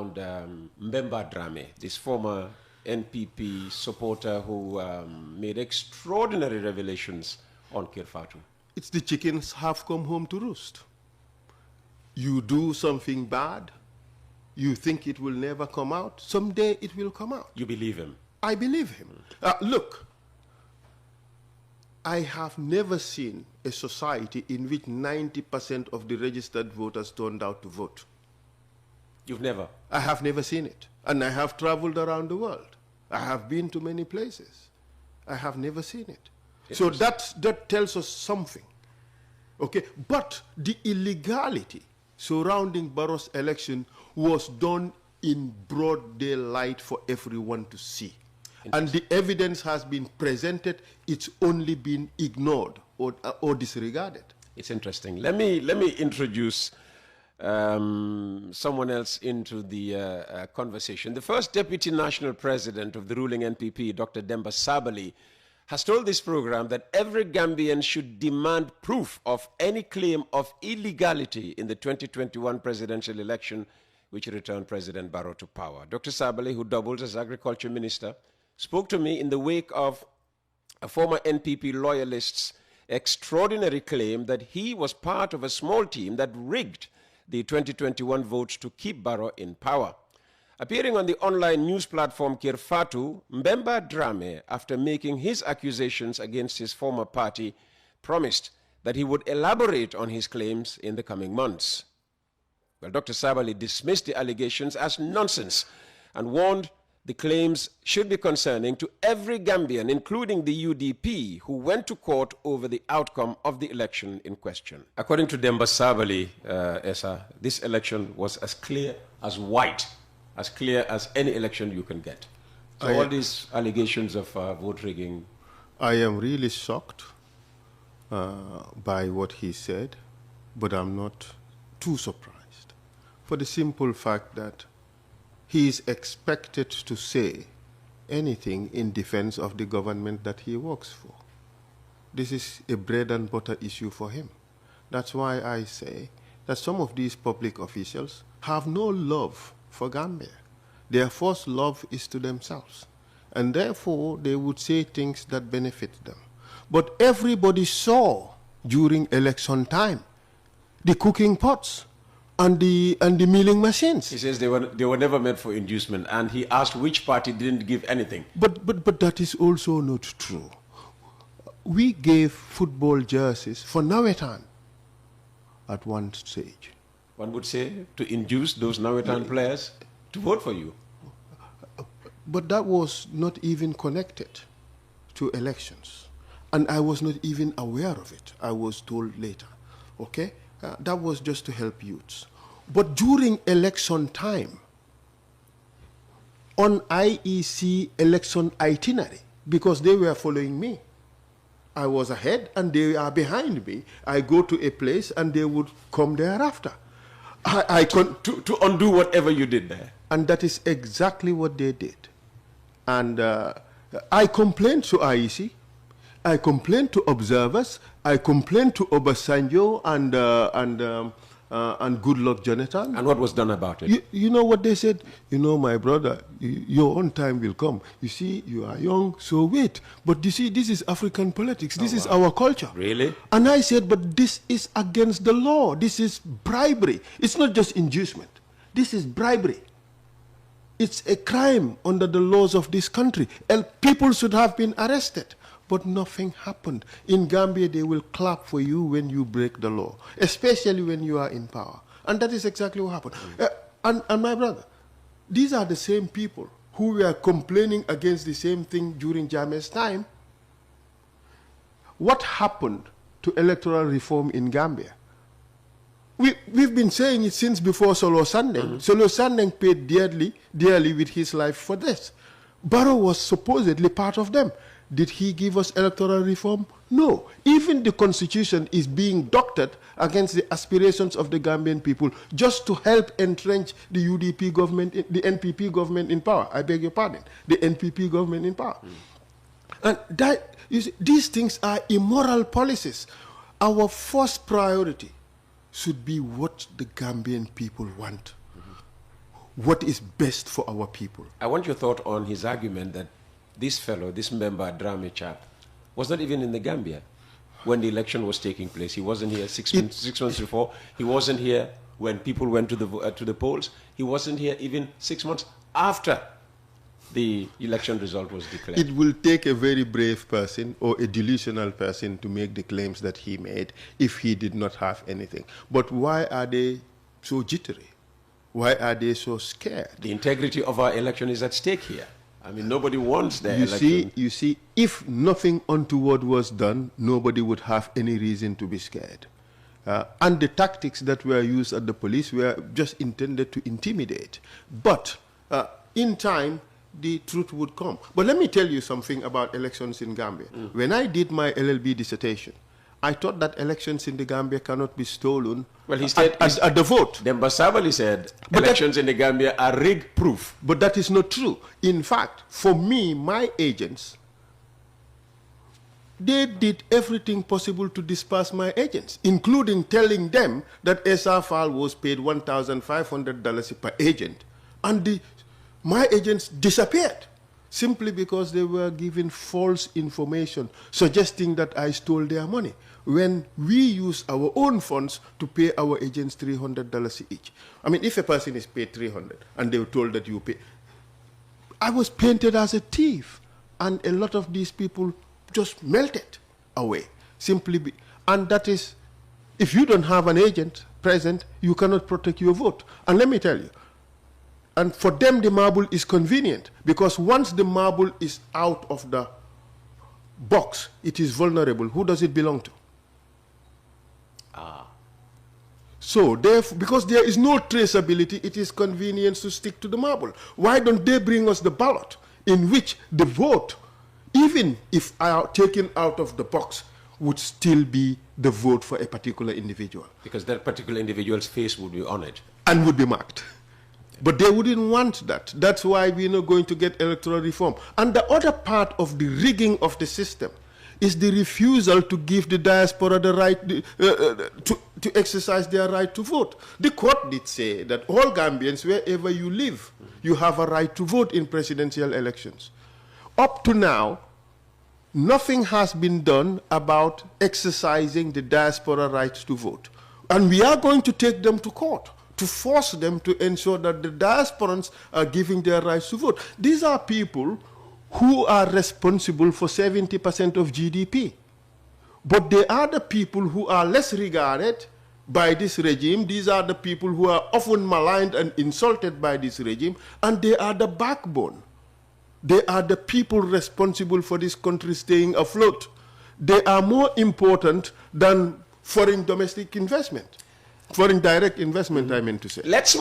Mbemba Drame, this former NPP supporter who made extraordinary revelations on Kirfatu. It's the chickens have come home to roost. You do something bad, you think it will never come out, someday it will come out. You believe him? I believe him. Look, I have never seen a society in which 90% of the registered voters turned out to vote. You've never? I have never seen it. And I have traveled around the world. I have been to many places. I have never seen it. So that tells us something. Okay, but the illegality surrounding Barrow's election was done in broad daylight for everyone to see. And the evidence has been presented, it's only been ignored or disregarded. It's interesting. Let me introduce someone else into the conversation. The first deputy national president of the ruling NPP, Dr. Demba Sabali, has told this program that every Gambian should demand proof of any claim of illegality in the 2021 presidential election, which returned President Barrow to power. Dr. Sabali, who doubles as agriculture minister, spoke to me in the wake of a former NPP loyalist's extraordinary claim that he was part of a small team that rigged the 2021 votes to keep Barrow in power. Appearing on the online news platform Kirfatu, Mbemba Drame, after making his accusations against his former party, promised that he would elaborate on his claims in the coming months. Well, Dr. Sabali dismissed the allegations as nonsense and warned the claims should be concerning to every Gambian, including the UDP, who went to court over the outcome of the election in question. According to Demba Sabali, Essa, this election was as clear as white, as clear as any election you can get. So all these allegations of vote rigging. I am really shocked by what he said, but I'm not too surprised, for the simple fact that he is expected to say anything in defense of the government that he works for. This is a bread and butter issue for him. That's why I say that some of these public officials have no love for Gambia. Their first love is to themselves. And therefore, they would say things that benefit them. But everybody saw during election time the cooking pots and the milling machines. He says they were never meant for inducement, and he asked which party didn't give anything. But that is also not true. We gave football jerseys for Nawetan at one stage. One would say to induce those Nawetan players to vote for you. But that was not even connected to elections. And I was not even aware of it. I was told later. Okay? That was just to help youths. But during election time, on IEC election itinerary, because they were following me, I was ahead and they are behind me. I go to a place and they would come thereafter. To undo whatever you did there. And that is exactly what they did. And I complained to IEC. I complained to observers. I complained to Obasanjo and Goodluck Jonathan. And what was done about it? You know what they said? You know, my brother, your own time will come. You see, you are young, so wait. But you see, this is African politics. This is our culture. Really? And I said, but this is against the law. This is bribery. It's not just inducement. This is bribery. It's a crime under the laws of this country. And people should have been arrested. But nothing happened. In Gambia, they will clap for you when you break the law, especially when you are in power. And that is exactly what happened. And my brother, these are the same people who were complaining against the same thing during Jammeh's time. What happened to electoral reform in Gambia? We've been saying it since before Solo Sandeng. Solo Sandeng paid dearly with his life for this. Barrow was supposedly part of them. Did he give us electoral reform? No. Even the constitution is being doctored against the aspirations of the Gambian people just to help entrench the UDP government, the NPP government in power. I beg your pardon. The NPP government in power. And that, you see, these things are immoral policies. Our first priority should be what the Gambian people want. what is best for our people. I want your thought on his argument that this fellow, this member, Drame chap, was not even in the Gambia when the election was taking place. He wasn't here six months before. He wasn't here when people went to the polls. He wasn't here even 6 months after the election result was declared. It will take a very brave person or a delusional person to make the claims that he made if he did not have anything. But why are they so jittery? Why are they so scared? The integrity of our election is at stake here. I mean, nobody wants their election. You see, if nothing untoward was done, nobody would have any reason to be scared. And the tactics that were used at the police were just intended to intimidate. But in time, the truth would come. But let me tell you something about elections in Gambia. When I did my LLB dissertation, I thought that elections in the Gambia cannot be stolen. Well, he said at the vote. Demba Sabali said elections in the Gambia are rig-proof. But that is not true. In fact, for me, my agents, they did everything possible to disperse my agents, including telling them that Essa Faal was paid $1,500 per agent. And my agents disappeared simply because they were given false information, suggesting that I stole their money, when we use our own funds to pay our agents $300 each. I mean, if a person is paid $300 and they were told that you pay, I was painted as a thief, and a lot of these people just melted away, and that is, if you don't have an agent present, you cannot protect your vote. And let me tell you, and for them the marble is convenient, because once the marble is out of the box, it is vulnerable. Who does it belong to? So because there is no traceability, it is convenient to stick to the marble. Why don't they bring us the ballot in which the vote, even if I are taken out of the box, would still be the vote for a particular individual? Because that particular individual's face would be on it. And would be marked. But they wouldn't want that. That's why we're not going to get electoral reform. And the other part of the rigging of the system is the refusal to give the diaspora the right to exercise their right to vote. The court did say that all Gambians, wherever you live, you have a right to vote in presidential elections. Up to now, nothing has been done about exercising the diaspora rights to vote. And we are going to take them to court to force them to ensure that the diasporans are giving their rights to vote. These are people who are responsible for 70% of GDP. But they are the people who are less regarded by this regime. These are the people who are often maligned and insulted by this regime, and they are the backbone. They are the people responsible for this country staying afloat. They are more important than foreign domestic investment. Foreign direct investment, I meant to say. Let's